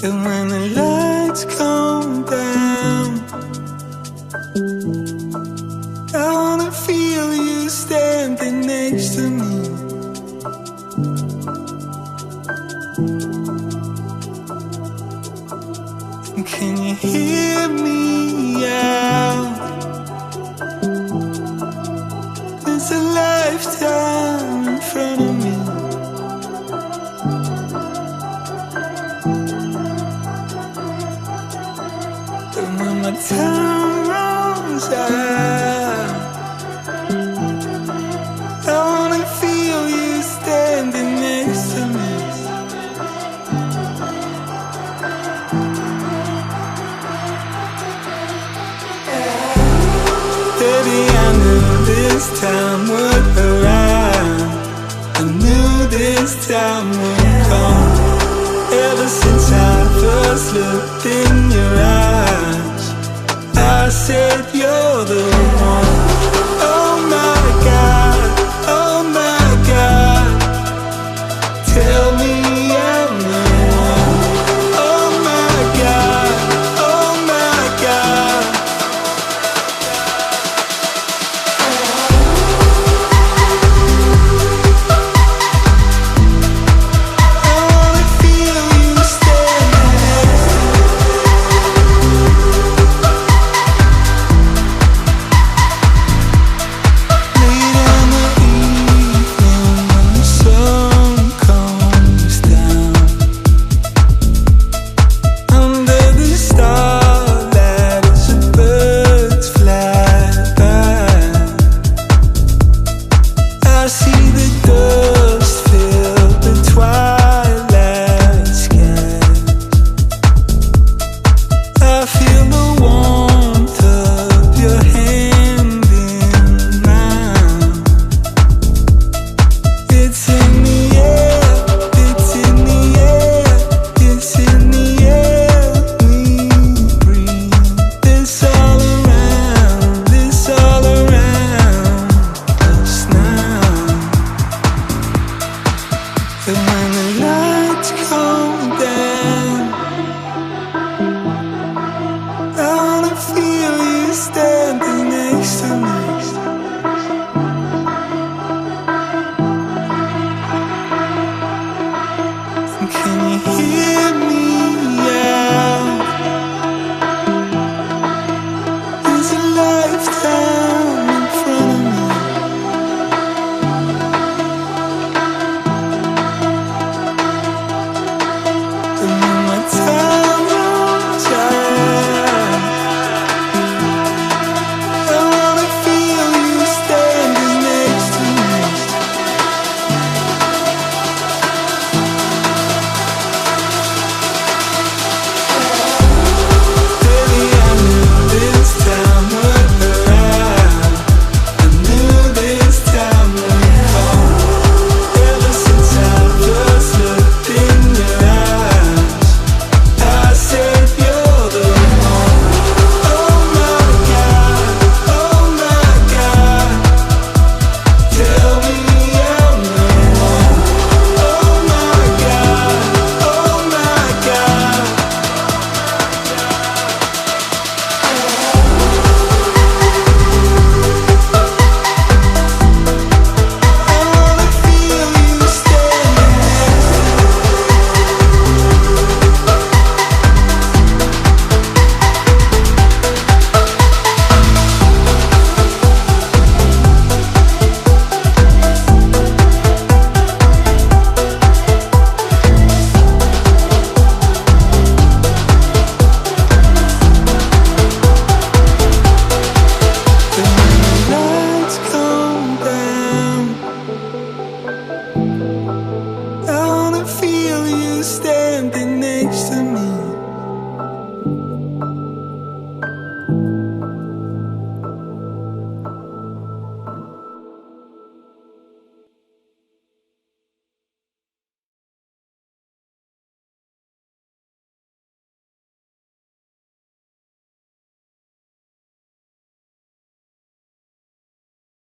And when the lights come down, I wanna feel you standing next to me. And can you hear me out? There's a lifetime in front of me. And when my time runs out, I wanna feel you standing next to me. Baby, I knew this time would arrive. I knew this time would come. Ever since I first looked in your eyes, I said you're the one. Oh my God, oh my God, tell me I'm the one. Oh my God, oh my God. I wanna feel you standing next to me. Late in the evening when the sun comes down, under the starlight as the birds fly by, I see the dust fill the twilight skies. I feel the warmth of your hand in mine. It's in the air, it's in the air, it's in the air we breathe. This all around us now. And when the lights come down, I wanna feel you standing next to me. And can you hear me